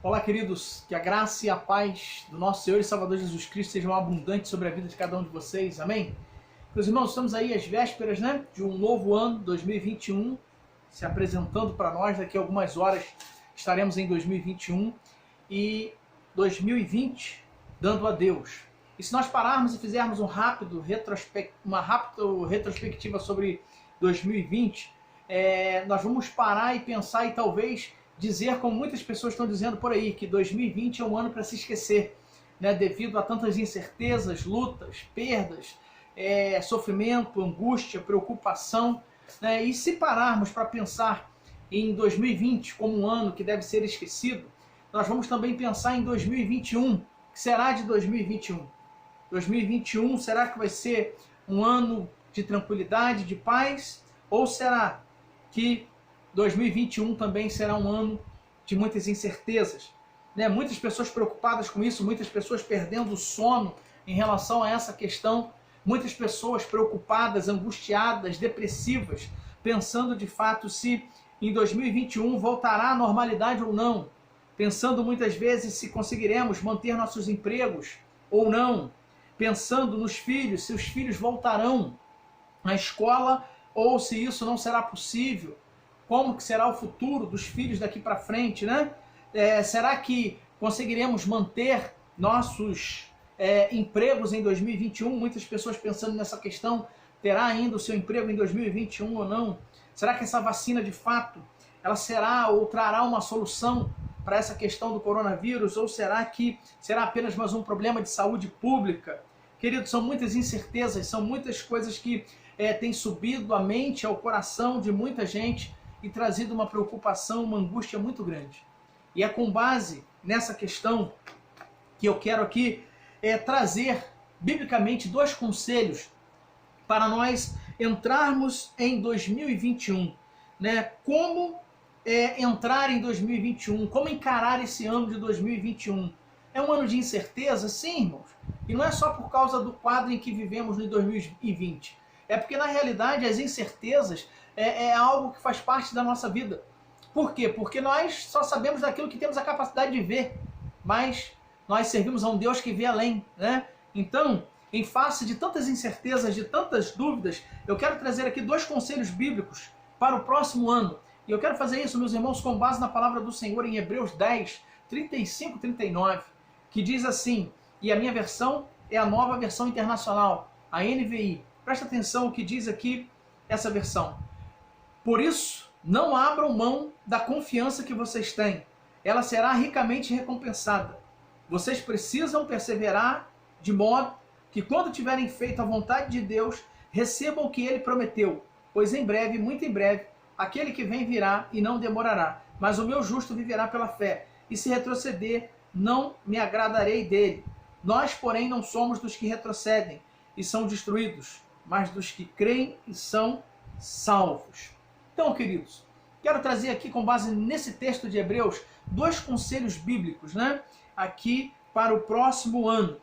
Olá, queridos, que a graça e a paz do nosso Senhor e Salvador Jesus Cristo sejam abundantes sobre a vida de cada um de vocês, amém? Meus irmãos, estamos aí às vésperas, de um novo ano, 2021, se apresentando para nós. Daqui a algumas horas estaremos em 2021 e 2020 dando adeus. E se nós pararmos e fizermos uma rápida retrospectiva sobre 2020, nós vamos parar e pensar e talvez dizer, como muitas pessoas estão dizendo por aí, que 2020 é um ano para se esquecer, devido a tantas incertezas, lutas, perdas, sofrimento, angústia, preocupação. E se pararmos para pensar em 2020 como um ano que deve ser esquecido, nós vamos também pensar em 2021. O que será de 2021? 2021, será que vai ser um ano de tranquilidade, de paz? Ou será que 2021 também será um ano de muitas incertezas? Muitas pessoas preocupadas com isso, muitas pessoas perdendo o sono em relação a essa questão, muitas pessoas preocupadas, angustiadas, depressivas, pensando de fato se em 2021 voltará à normalidade ou não, pensando muitas vezes se conseguiremos manter nossos empregos ou não, pensando nos filhos, se os filhos voltarão à escola ou se isso não será possível. Como que será o futuro dos filhos daqui para frente, será que conseguiremos manter nossos empregos em 2021? Muitas pessoas pensando nessa questão, terá ainda o seu emprego em 2021 ou não? Será que essa vacina de fato, ela será ou trará uma solução para essa questão do coronavírus? Ou será que será apenas mais um problema de saúde pública? Queridos, são muitas incertezas, são muitas coisas que têm subido à mente, ao coração de muita gente, e trazido uma preocupação, uma angústia muito grande. E é com base nessa questão que eu quero aqui trazer, biblicamente, 2 conselhos para nós entrarmos em 2021. Como entrar em 2021, como encarar esse ano de 2021. É um ano de incerteza? Sim, irmãos. E não é só por causa do quadro em que vivemos em 2020. É porque, na realidade, as incertezas é algo que faz parte da nossa vida. Por quê? Porque nós só sabemos daquilo que temos a capacidade de ver, mas nós servimos a um Deus que vê além, Então, em face de tantas incertezas, de tantas dúvidas, eu quero trazer aqui 2 conselhos bíblicos para o próximo ano. E eu quero fazer isso, meus irmãos, com base na palavra do Senhor em Hebreus 10, 35 e 39, que diz assim, e a minha versão é a Nova Versão Internacional, a NVI. Presta atenção o que diz aqui essa versão. Por isso, não abram mão da confiança que vocês têm. Ela será ricamente recompensada. Vocês precisam perseverar de modo que, quando tiverem feito a vontade de Deus, recebam o que Ele prometeu. Pois em breve, muito em breve, aquele que vem virá e não demorará. Mas o meu justo viverá pela fé. E se retroceder, não me agradarei dele. Nós, porém, não somos dos que retrocedem e são destruídos, mas dos que creem e são salvos. Então, queridos, quero trazer aqui, com base nesse texto de Hebreus, 2 conselhos bíblicos, aqui para o próximo ano.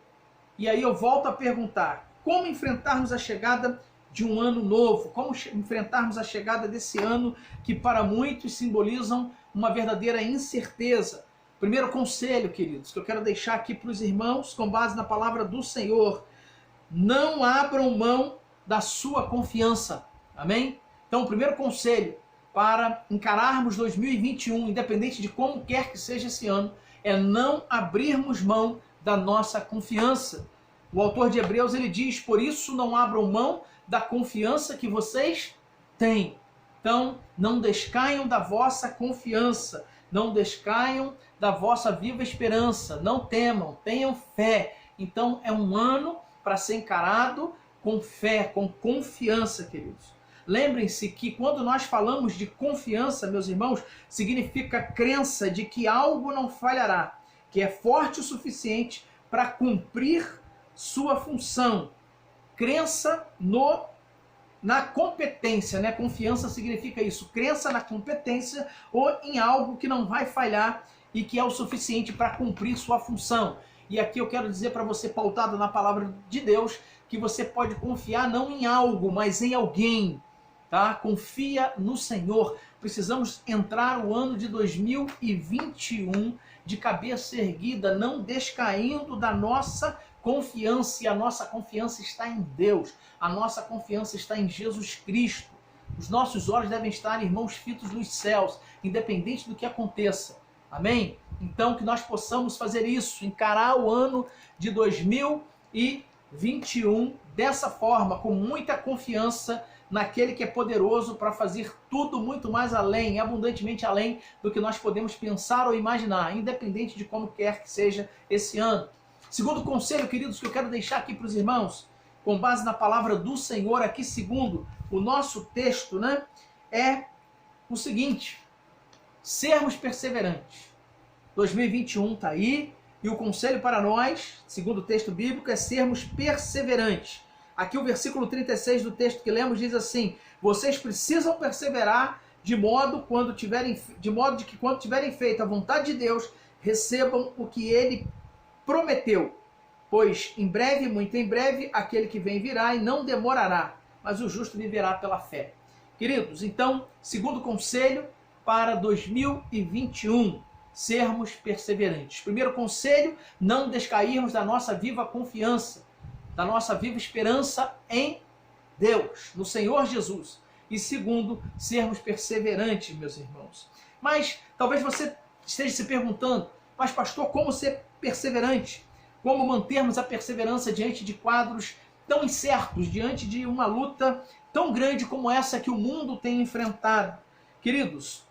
E aí eu volto a perguntar, como enfrentarmos a chegada de um ano novo? Como enfrentarmos a chegada desse ano que para muitos simbolizam uma verdadeira incerteza? Primeiro conselho, queridos, que eu quero deixar aqui para os irmãos, com base na palavra do Senhor: não abram mão da sua confiança. Amém? Então, o primeiro conselho para encararmos 2021, independente de como quer que seja esse ano, é não abrirmos mão da nossa confiança. O autor de Hebreus, ele diz, por isso não abram mão da confiança que vocês têm. Então, não descaiam da vossa confiança, não descaiam da vossa viva esperança, não temam, tenham fé. Então, é um ano para ser encarado com fé, com confiança, queridos. Lembrem-se que quando nós falamos de confiança, meus irmãos, significa crença de que algo não falhará, que é forte o suficiente para cumprir sua função. Crença na competência, Confiança significa isso, crença na competência ou em algo que não vai falhar e que é o suficiente para cumprir sua função. E aqui eu quero dizer para você, pautado na palavra de Deus, que você pode confiar não em algo, mas em alguém. tá? Confia no Senhor. Precisamos entrar o ano de 2021 de cabeça erguida, não descaindo da nossa confiança. E a nossa confiança está em Deus. A nossa confiança está em Jesus Cristo. Os nossos olhos devem estar, irmãos, fitos nos céus, independente do que aconteça. Amém? Então, que nós possamos fazer isso, encarar o ano de 2021 dessa forma, com muita confiança naquele que é poderoso para fazer tudo muito mais além, abundantemente além do que nós podemos pensar ou imaginar, independente de como quer que seja esse ano. Segundo conselho, queridos, que eu quero deixar aqui para os irmãos, com base na palavra do Senhor, aqui segundo o nosso texto, né, é o seguinte: sermos perseverantes. 2021 está aí, e o conselho para nós, segundo o texto bíblico, é sermos perseverantes. Aqui o versículo 36 do texto que lemos diz assim: vocês precisam perseverar de modo de que quando tiverem feito a vontade de Deus, recebam o que ele prometeu. Pois em breve, muito em breve, aquele que vem virá e não demorará, mas o justo viverá pela fé. Queridos, então, segundo conselho para 2021, sermos perseverantes. Primeiro conselho, não descairmos da nossa viva confiança, da nossa viva esperança em Deus, no Senhor Jesus. E segundo, sermos perseverantes, meus irmãos. Mas talvez você esteja se perguntando: mas pastor, como ser perseverante? Como mantermos a perseverança diante de quadros tão incertos, diante de uma luta tão grande como essa que o mundo tem enfrentado? Queridos,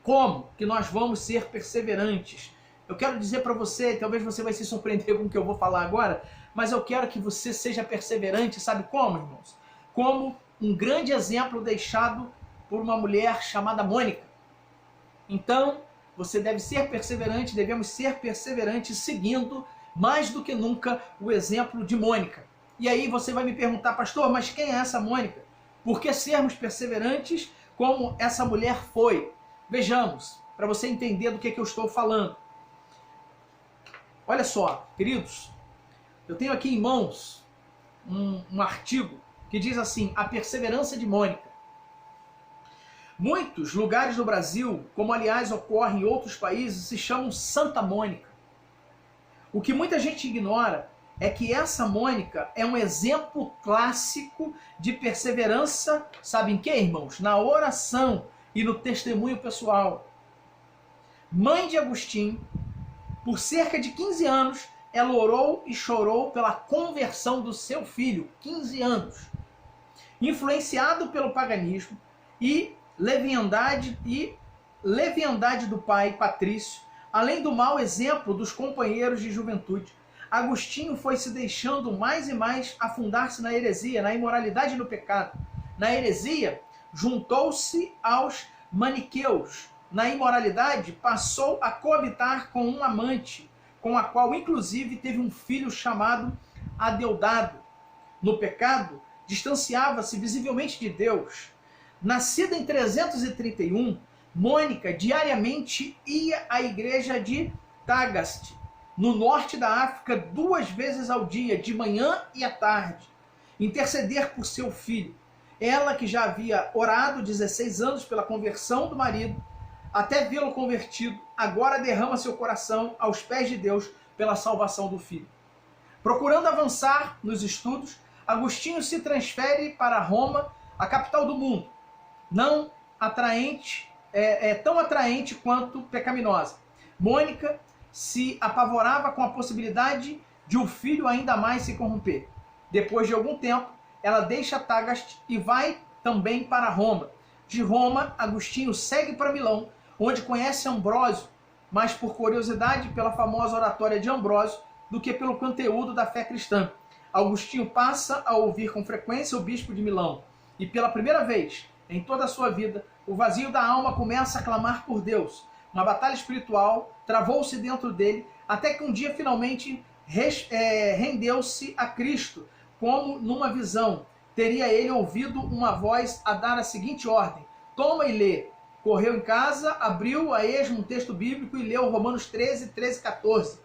como que nós vamos ser perseverantes? Eu quero dizer para você, talvez você vai se surpreender com o que eu vou falar agora, mas eu quero que você seja perseverante, sabe como, irmãos? Como um grande exemplo deixado por uma mulher chamada Mônica. Então, você deve ser perseverante, devemos ser perseverantes, seguindo mais do que nunca o exemplo de Mônica. E aí você vai me perguntar: pastor, mas quem é essa Mônica? Por que sermos perseverantes como essa mulher foi? Vejamos, para você entender do que eu estou falando. Olha só, queridos, eu tenho aqui em mãos um artigo que diz assim: a perseverança de Mônica. Muitos lugares do Brasil, como aliás ocorre em outros países, se chamam Santa Mônica. O que muita gente ignora é que essa Mônica é um exemplo clássico de perseverança, sabe em quê, irmãos? Na oração e no testemunho pessoal. Mãe de Agostinho, por cerca de 15 anos, ela orou e chorou pela conversão do seu filho, 15 anos. Influenciado pelo paganismo e leviandade do pai Patrício, além do mau exemplo dos companheiros de juventude, Agostinho foi se deixando mais e mais afundar-se na heresia, na imoralidade e no pecado. Na heresia, juntou-se aos maniqueus. Na imoralidade, passou a coabitar com um amante, com a qual inclusive teve um filho chamado Adeldado. No pecado, distanciava-se visivelmente de Deus. Nascida em 331, Mônica diariamente ia à igreja de Tagaste, no norte da África, 2 vezes ao dia, de manhã e à tarde, interceder por seu filho. Ela, que já havia orado 16 anos pela conversão do marido, até vê-lo convertido, agora derrama seu coração aos pés de Deus pela salvação do filho. Procurando avançar nos estudos, Agostinho se transfere para Roma, a capital do mundo, não atraente, tão atraente quanto pecaminosa. Mônica se apavorava com a possibilidade de o filho ainda mais se corromper. Depois de algum tempo, ela deixa Tagaste e vai também para Roma. De Roma, Agostinho segue para Milão, onde conhece Ambrósio, mais por curiosidade pela famosa oratória de Ambrósio do que pelo conteúdo da fé cristã. Agostinho passa a ouvir com frequência o bispo de Milão, e pela primeira vez em toda a sua vida, o vazio da alma começa a clamar por Deus. Uma batalha espiritual travou-se dentro dele, até que um dia finalmente rendeu-se a Cristo, como numa visão. Teria ele ouvido uma voz a dar a seguinte ordem: toma e lê. Correu em casa, abriu a esmo um texto bíblico e leu Romanos 13, 14.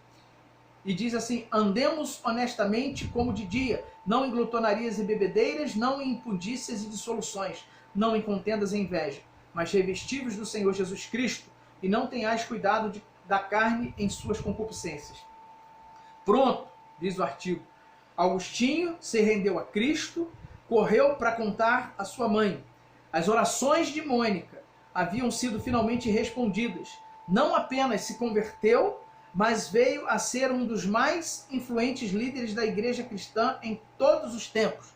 E diz assim: andemos honestamente como de dia, não em glutonarias e bebedeiras, não em impundícias e dissoluções. não em contendas e inveja, mas revestivos do Senhor Jesus Cristo, e não tenhais cuidado da carne em suas concupiscências. Pronto, diz o artigo. Agostinho se rendeu a Cristo, correu para contar à sua mãe. As orações de Mônica haviam sido finalmente respondidas. Não apenas se converteu, mas veio a ser um dos mais influentes líderes da igreja cristã em todos os tempos.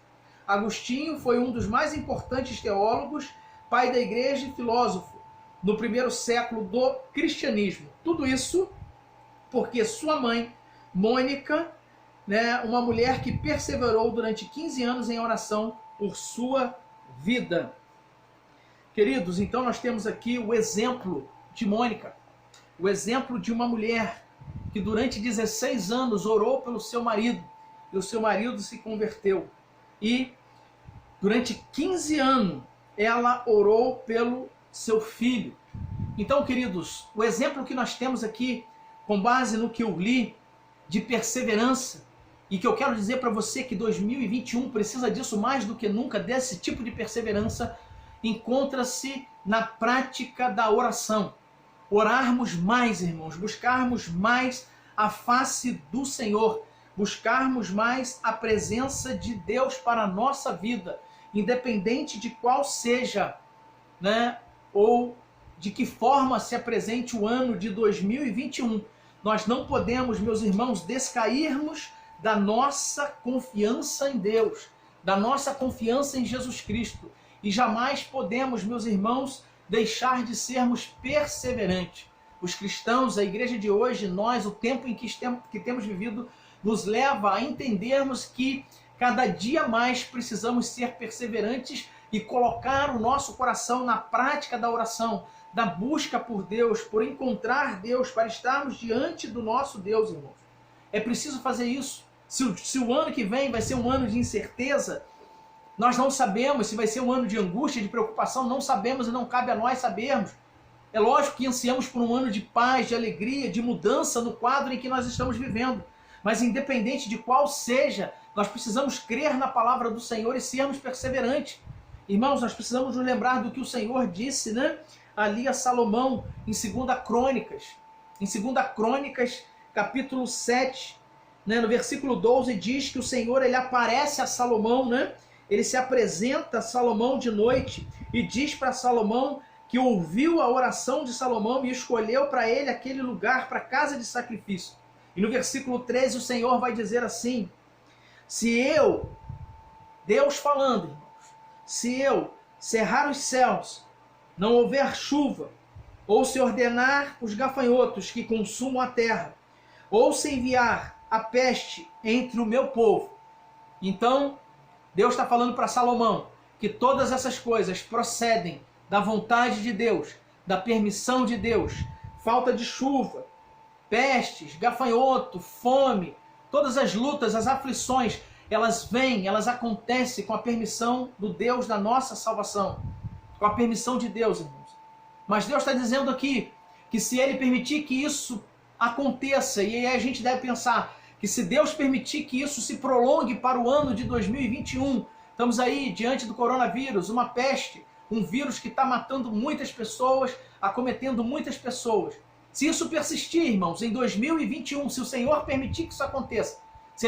Agostinho foi um dos mais importantes teólogos, pai da igreja e filósofo no primeiro século do cristianismo. Tudo isso porque sua mãe, Mônica, uma mulher que perseverou durante 15 anos em oração por sua vida. Queridos, então nós temos aqui o exemplo de Mônica, o exemplo de uma mulher que durante 16 anos orou pelo seu marido, e o seu marido se converteu. E durante 15 anos ela orou pelo seu filho. Então, queridos, o exemplo que nós temos aqui, com base no que eu li, de perseverança, e que eu quero dizer para você que 2021 precisa disso mais do que nunca, desse tipo de perseverança, encontra-se na prática da oração. Orarmos mais, irmãos, buscarmos mais a face do Senhor, buscarmos mais a presença de Deus para a nossa vida, independente de qual seja, ou de que forma se apresente o ano de 2021. Nós não podemos, meus irmãos, descairmos da nossa confiança em Deus, da nossa confiança em Jesus Cristo. E jamais podemos, meus irmãos, deixar de sermos perseverantes. Os cristãos, a igreja de hoje, nós, o tempo em que temos vivido, nos leva a entendermos que cada dia mais precisamos ser perseverantes e colocar o nosso coração na prática da oração, da busca por Deus, por encontrar Deus, para estarmos diante do nosso Deus, irmãos. É preciso fazer isso. Se o ano que vem vai ser um ano de incerteza, nós não sabemos. Se vai ser um ano de angústia, de preocupação, não sabemos e não cabe a nós sabermos. É lógico que ansiamos por um ano de paz, de alegria, de mudança no quadro em que nós estamos vivendo. Mas independente de qual seja, nós precisamos crer na palavra do Senhor e sermos perseverantes. Irmãos, nós precisamos nos lembrar do que o Senhor disse, ali a Salomão, em 2 Crônicas. Em 2 Crônicas, capítulo 7, no versículo 12, diz que o Senhor ele aparece a Salomão, ele se apresenta a Salomão de noite e diz para Salomão que ouviu a oração de Salomão e escolheu para ele aquele lugar, para a casa de sacrifício. E no versículo 13 o Senhor vai dizer assim: se eu, Deus falando, irmãos, se eu cerrar os céus, não houver chuva, ou se ordenar os gafanhotos que consumam a terra, ou se enviar a peste entre o meu povo. Então, Deus está falando para Salomão que todas essas coisas procedem da vontade de Deus, da permissão de Deus. Falta de chuva, pestes, gafanhoto, fome, todas as lutas, as aflições, elas vêm, elas acontecem com a permissão do Deus da nossa salvação. Com a permissão de Deus, irmãos. Mas Deus está dizendo aqui que se Ele permitir que isso aconteça, e aí a gente deve pensar que se Deus permitir que isso se prolongue para o ano de 2021, estamos aí diante do coronavírus, uma peste, um vírus que está matando muitas pessoas, acometendo muitas pessoas. Se isso persistir, irmãos, em 2021, se o Senhor permitir que isso aconteça, se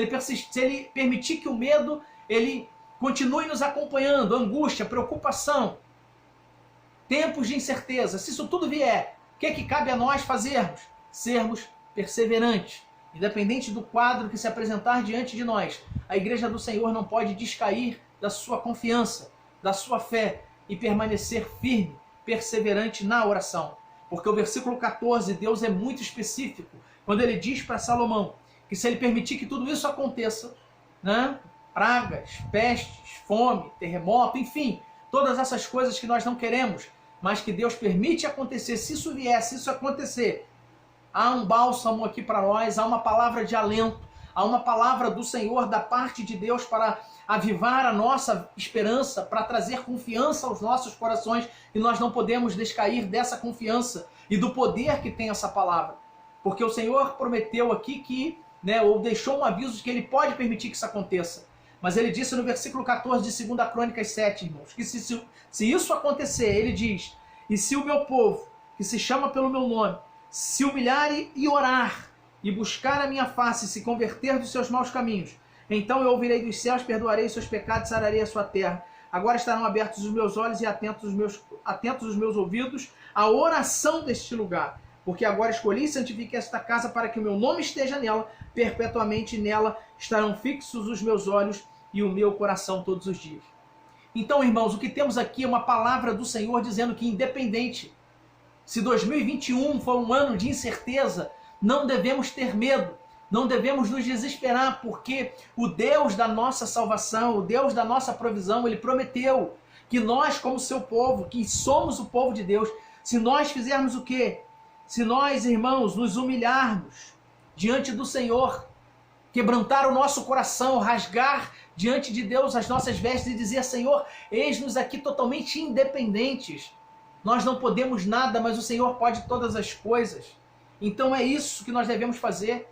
Ele permitir que o medo ele continue nos acompanhando, angústia, preocupação, tempos de incerteza, se isso tudo vier, o que é que cabe a nós fazermos? Sermos perseverantes. Independente do quadro que se apresentar diante de nós, a igreja do Senhor não pode descair da sua confiança, da sua fé e permanecer firme, perseverante na oração. Porque o versículo 14, Deus é muito específico, quando ele diz para Salomão que se ele permitir que tudo isso aconteça, pragas, pestes, fome, terremoto, enfim, todas essas coisas que nós não queremos, mas que Deus permite acontecer, se isso vier, se isso acontecer, há um bálsamo aqui para nós, há uma palavra de alento, há uma palavra do Senhor, da parte de Deus, para avivar a nossa esperança, para trazer confiança aos nossos corações, e nós não podemos descair dessa confiança e do poder que tem essa palavra. Porque o Senhor prometeu aqui que, ou deixou um aviso de que Ele pode permitir que isso aconteça. Mas ele disse no versículo 14 de 2 Crônicas 7, irmãos, que se isso acontecer, ele diz, e se o meu povo, que se chama pelo meu nome, se humilhar e orar, e buscar a minha face, e se converter dos seus maus caminhos, então eu ouvirei dos céus, perdoarei os seus pecados, sararei a sua terra. Agora estarão abertos os meus olhos e atentos os meus ouvidos à oração deste lugar. Porque agora escolhi e santifiquei esta casa para que o meu nome esteja nela, perpetuamente nela estarão fixos os meus olhos e o meu coração todos os dias. Então, irmãos, o que temos aqui é uma palavra do Senhor dizendo que independente se 2021 for um ano de incerteza, não devemos ter medo, não devemos nos desesperar, porque o Deus da nossa salvação, o Deus da nossa provisão, Ele prometeu que nós, como seu povo, que somos o povo de Deus, se nós fizermos o quê? Se nós, irmãos, nos humilharmos diante do Senhor, quebrantar o nosso coração, rasgar diante de Deus as nossas vestes e dizer, Senhor, eis-nos aqui totalmente independentes. Nós não podemos nada, mas o Senhor pode todas as coisas. Então é isso que nós devemos fazer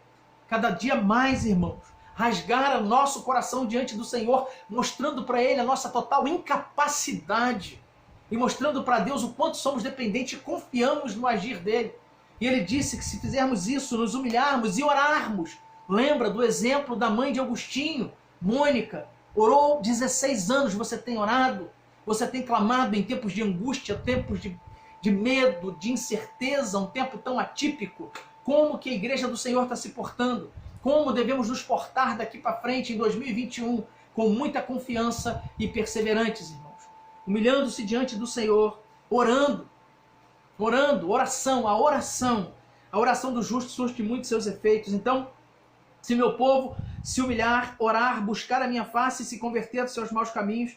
cada dia mais, irmãos. Rasgar o nosso coração diante do Senhor, mostrando para Ele a nossa total incapacidade e mostrando para Deus o quanto somos dependentes e confiamos no agir dEle. E Ele disse que se fizermos isso, nos humilharmos e orarmos, lembra do exemplo da mãe de Agostinho, Mônica, orou 16 anos, você tem orado, você tem clamado em tempos de angústia, tempos de medo, de incerteza, um tempo tão atípico. Como que a igreja do Senhor está se portando? Como devemos nos portar daqui para frente em 2021 com muita confiança e perseverantes, irmãos? Humilhando-se diante do Senhor, orando, oração. A oração do justo surte muito seus efeitos. Então, se meu povo se humilhar, orar, buscar a minha face e se converter dos seus maus caminhos,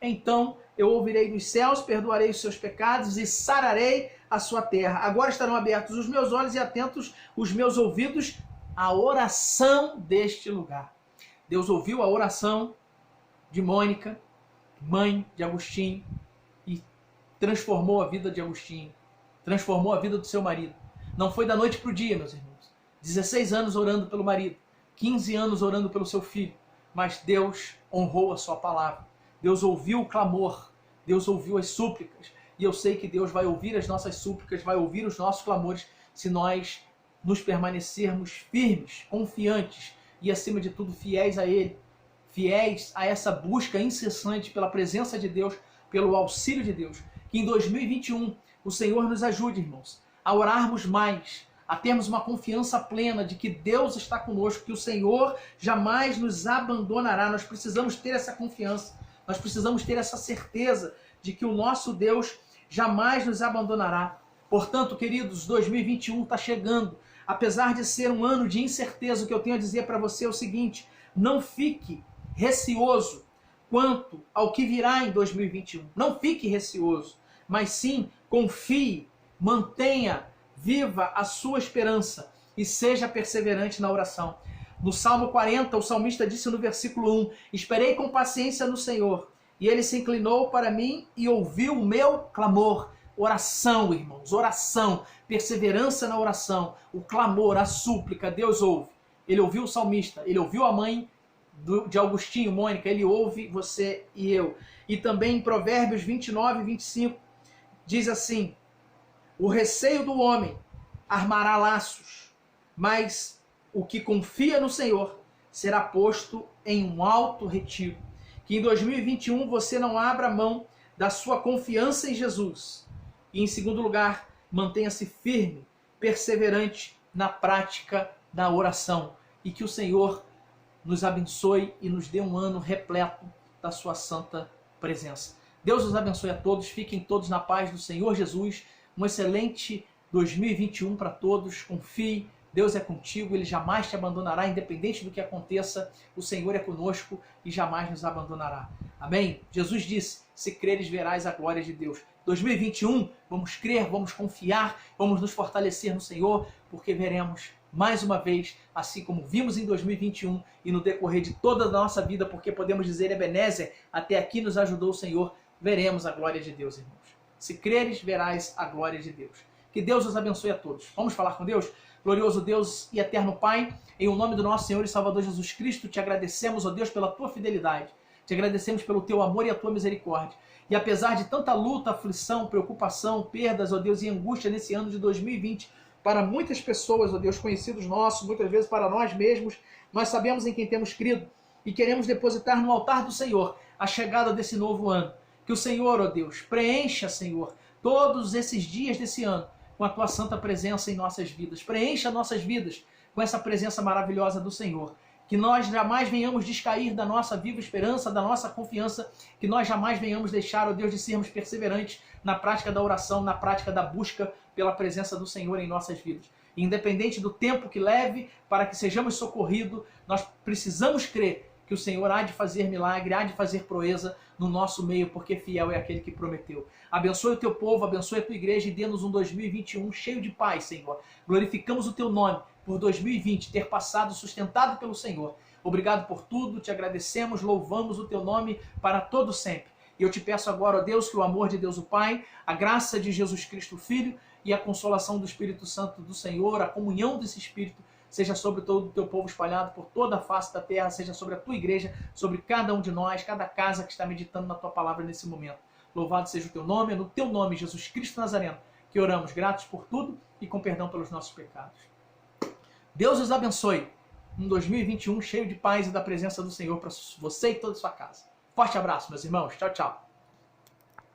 então eu ouvirei dos céus, perdoarei os seus pecados e sararei a sua terra. Agora estarão abertos os meus olhos e atentos os meus ouvidos à oração deste lugar. Deus ouviu a oração de Mônica, mãe de Agostinho, e transformou a vida de Agostinho, transformou a vida do seu marido. Não foi da noite para o dia, meus irmãos. 16 anos orando pelo marido, 15 anos orando pelo seu filho, mas Deus honrou a sua palavra. Deus ouviu o clamor, Deus ouviu as súplicas, e eu sei que Deus vai ouvir as nossas súplicas, vai ouvir os nossos clamores, se nós nos permanecermos firmes, confiantes e, acima de tudo, fiéis a Ele, fiéis a essa busca incessante pela presença de Deus, pelo auxílio de Deus. Que em 2021 o Senhor nos ajude, irmãos, a orarmos mais, a termos uma confiança plena de que Deus está conosco, que o Senhor jamais nos abandonará. Nós precisamos ter essa confiança, nós precisamos ter essa certeza de que o nosso Deus jamais nos abandonará. Portanto, queridos, 2021 está chegando. Apesar de ser um ano de incerteza, o que eu tenho a dizer para você é o seguinte: não fique receoso quanto ao que virá em 2021. Não fique receoso, mas sim confie, mantenha viva a sua esperança e seja perseverante na oração. No Salmo 40, o salmista disse no versículo 1, esperei com paciência no Senhor, e Ele se inclinou para mim e ouviu o meu clamor. Oração, irmãos, oração, perseverança na oração, o clamor, a súplica, Deus ouve. Ele ouviu o salmista, Ele ouviu a mãe de Agostinho, Mônica, Ele ouve você e eu. E também em Provérbios 29 e 25, diz assim, o receio do homem armará laços, mas o que confia no Senhor será posto em um alto retiro. Que em 2021 você não abra mão da sua confiança em Jesus. E em segundo lugar, mantenha-se firme, perseverante na prática da oração. E que o Senhor nos abençoe e nos dê um ano repleto da sua santa presença. Deus os abençoe a todos, fiquem todos na paz do Senhor Jesus. Um excelente 2021 para todos. Confie, Deus é contigo, Ele jamais te abandonará, independente do que aconteça. O Senhor é conosco e jamais nos abandonará. Amém? Jesus disse, se creres verás a glória de Deus. 2021, vamos crer, vamos confiar, vamos nos fortalecer no Senhor, porque veremos mais uma vez, assim como vimos em 2021 e no decorrer de toda a nossa vida, porque podemos dizer, Ebenezer, até aqui nos ajudou o Senhor, veremos a glória de Deus, irmãos. Se creres, verás a glória de Deus. Que Deus os abençoe a todos. Vamos falar com Deus? Glorioso Deus e eterno Pai, em o nome do nosso Senhor e Salvador Jesus Cristo, te agradecemos, ó Deus, pela tua fidelidade. Te agradecemos pelo teu amor e a tua misericórdia. E apesar de tanta luta, aflição, preocupação, perdas, ó Deus, e angústia nesse ano de 2020, para muitas pessoas, ó Deus, conhecidos nossos, muitas vezes para nós mesmos, nós sabemos em quem temos crido e queremos depositar no altar do Senhor a chegada desse novo ano. Que o Senhor, ó Deus, preencha, Senhor, todos esses dias desse ano com a tua santa presença em nossas vidas. Preencha nossas vidas com essa presença maravilhosa do Senhor. Que nós jamais venhamos descair da nossa viva esperança, da nossa confiança, que nós jamais venhamos deixar, ó Deus, de sermos perseverantes na prática da oração, na prática da busca pela presença do Senhor em nossas vidas. E independente do tempo que leve para que sejamos socorridos, nós precisamos crer que o Senhor há de fazer milagre, há de fazer proeza no nosso meio, porque fiel é aquele que prometeu. Abençoe o teu povo, abençoe a tua igreja e dê-nos um 2021 cheio de paz, Senhor. Glorificamos o teu nome por 2020 ter passado sustentado pelo Senhor. Obrigado por tudo, te agradecemos, louvamos o teu nome para todo sempre. E eu te peço agora, ó Deus, que o amor de Deus o Pai, a graça de Jesus Cristo o Filho e a consolação do Espírito Santo do Senhor, a comunhão desse Espírito, seja sobre todo o teu povo espalhado por toda a face da terra, seja sobre a tua igreja, sobre cada um de nós, cada casa que está meditando na tua palavra nesse momento. Louvado seja o teu nome, é no teu nome, Jesus Cristo Nazareno, que oramos, gratos por tudo e com perdão pelos nossos pecados. Deus os abençoe. Um 2021 cheio de paz e da presença do Senhor para você e toda a sua casa. Forte abraço, meus irmãos. Tchau, tchau.